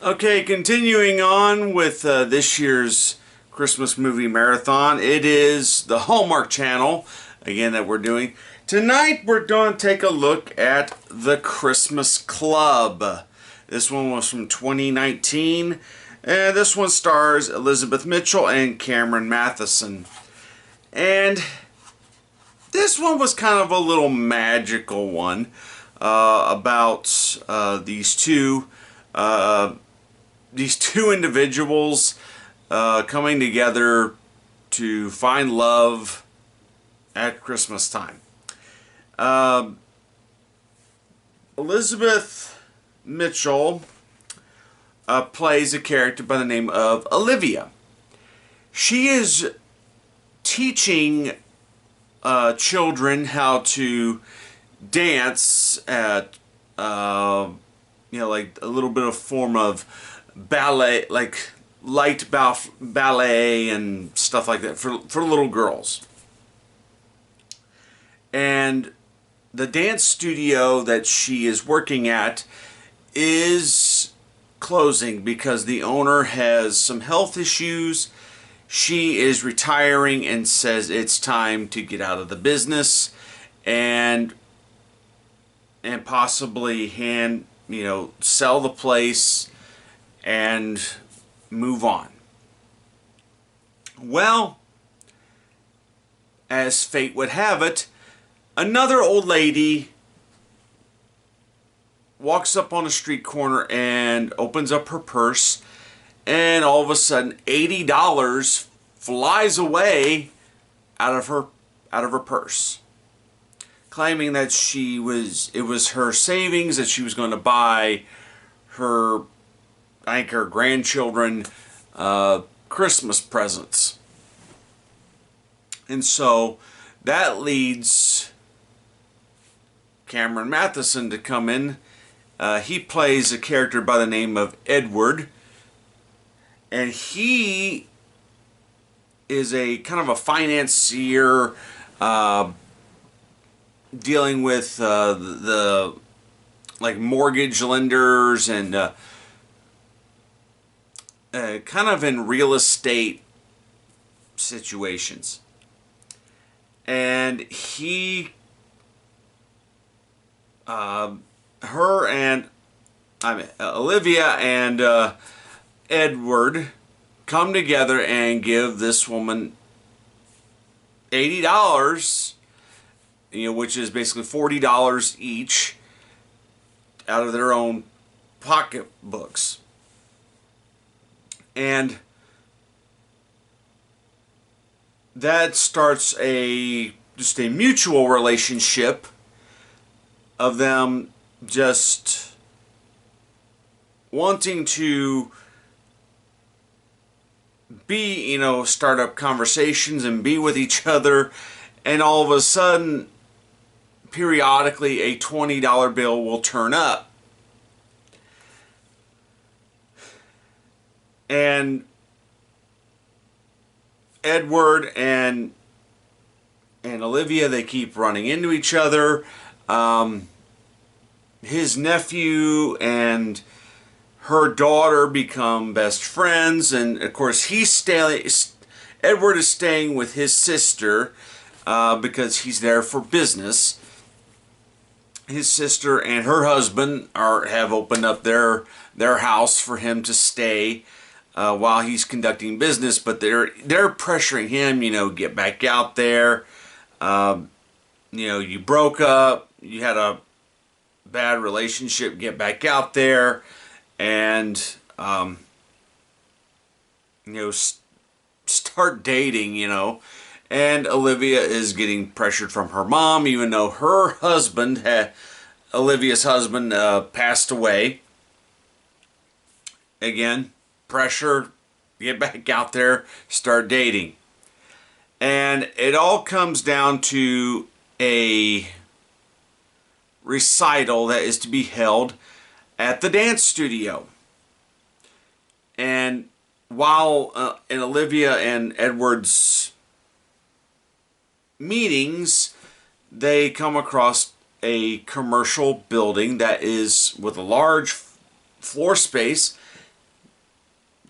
Okay, continuing on with this year's Christmas movie marathon. It is the Hallmark Channel, again, that we're doing. Tonight we're going to take a look at The Christmas Club. This one was from 2019. And this one stars Elizabeth Mitchell and Cameron Matheson. And this one was kind of a little magical one about these two individuals coming together to find love at Christmas time. Elizabeth Mitchell plays a character by the name of Olivia. She is teaching children how to dance at like a little bit of form of ballet, like light ballet and stuff like that for little girls. And the dance studio that she is working at is closing because the owner has some health issues. She is retiring and says it's time to get out of the business and possibly sell the place and move on. Well, as fate would have it, another old lady walks up on a street corner and opens up her purse, and all of a sudden $80 flies away out of her purse, claiming that it was her savings that she was going to buy her grandchildren Christmas presents. And so that leads Cameron Matheson to come in. He plays a character by the name of Edward, and he is a kind of a financier dealing with the like mortgage lenders and kind of in real estate situations. And Olivia and Edward come together and give this woman $80, which is basically $40 each out of their own pocketbooks. And that starts just a mutual relationship of them just wanting to be, start up conversations and be with each other, and all of a sudden, periodically, a $20 bill will turn up. And Edward and Olivia, they keep running into each other. his nephew and her daughter become best friends, and of course Edward is staying with his sister because he's there for business. His sister and her husband have opened up their house for him to stay while he's conducting business, but they're pressuring him, get back out there. You broke up, you had a bad relationship, get back out there, and you know, start dating, And Olivia is getting pressured from her mom, even though her husband, Olivia's husband, passed away. Again, pressure, get back out there, start dating. And it all comes down to a recital that is to be held at the dance studio. And while in Olivia and Edward's meetings, they come across a commercial building that is with a large floor space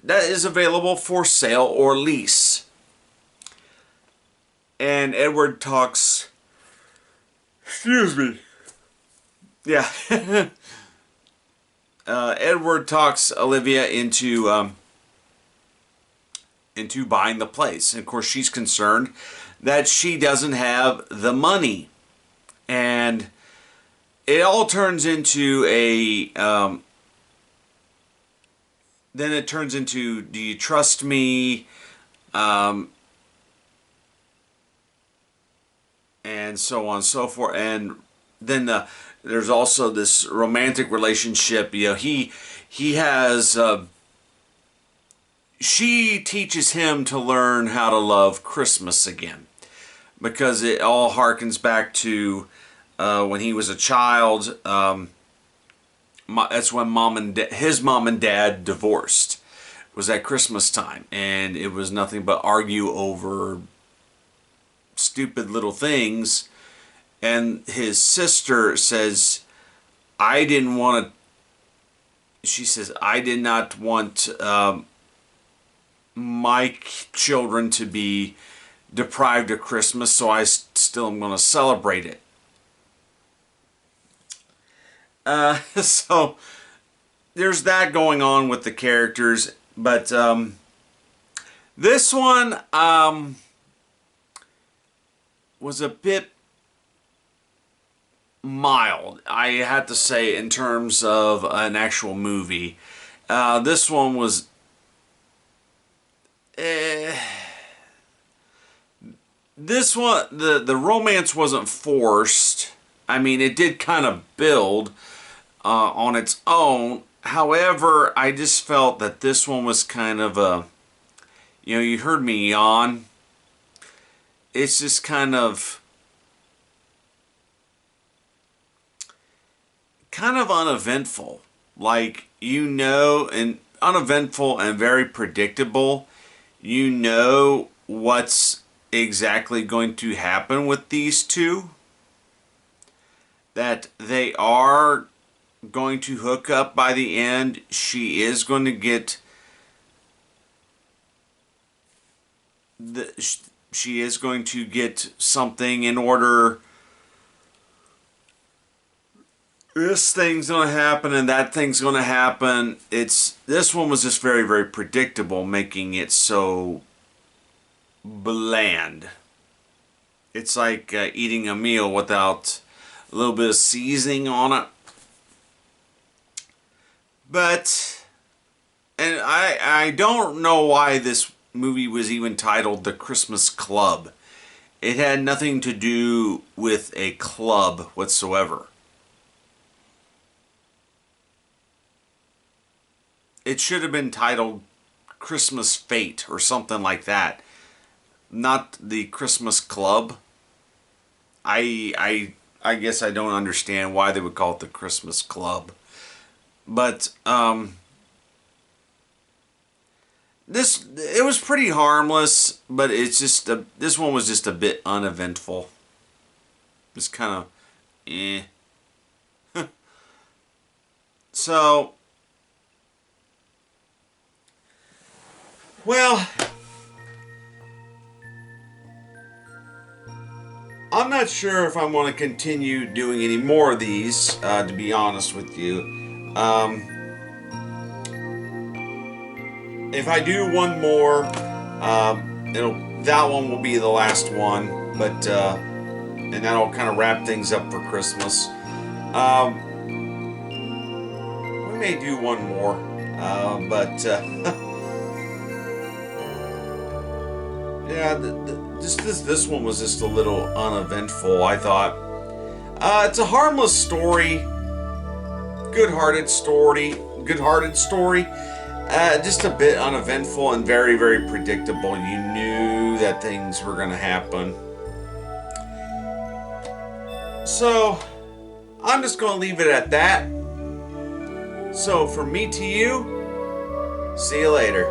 that is available for sale or lease. And Edward talks, excuse me, yeah, Edward talks Olivia into buying the place. And of course, she's concerned that she doesn't have the money, and it all turns into then it turns into, do you trust me? And so on and so forth. And then there's also this romantic relationship. He has she teaches him to learn how to love Christmas again, because it all harkens back to when he was a child. That's when his mom and dad divorced. It was at Christmas time, and it was nothing but argue over stupid little things. And his sister says, I didn't want to, she says, I did not want my children to be deprived of Christmas, so I still am going to celebrate it. So there's that going on with the characters, but this one was a bit mild, I had to say, in terms of an actual movie. This one was this one, the romance wasn't forced. I mean, it did kind of build on its own. However, I just felt that this one was kind of a, you heard me yawn. It's just kind of uneventful. Like, and uneventful and very predictable. What's exactly going to happen with these two. That they are going to hook up by the end. She is going to get she is going to get something in order. This thing's going to happen and that thing's going to happen. This one was just very, very predictable, making it so bland. It's like eating a meal without a little bit of seasoning on it. But, and I don't know why this movie was even titled The Christmas Club. It had nothing to do with a club whatsoever. It should have been titled Christmas Fate or something like that. Not the Christmas Club. I guess I don't understand why they would call it the Christmas Club. But it was pretty harmless, but it's just this one was just a bit uneventful. It's kind of So, well, I'm not sure if I want to continue doing any more of these, to be honest with you. If I do one more, that one will be the last one, but and that'll kind of wrap things up for Christmas. We may do one more, but yeah, this one was just a little uneventful, I thought. It's a harmless story, good-hearted story, just a bit uneventful and very, very predictable. You knew that things were going to happen. So, I'm just going to leave it at that. So, from me to you, see you later.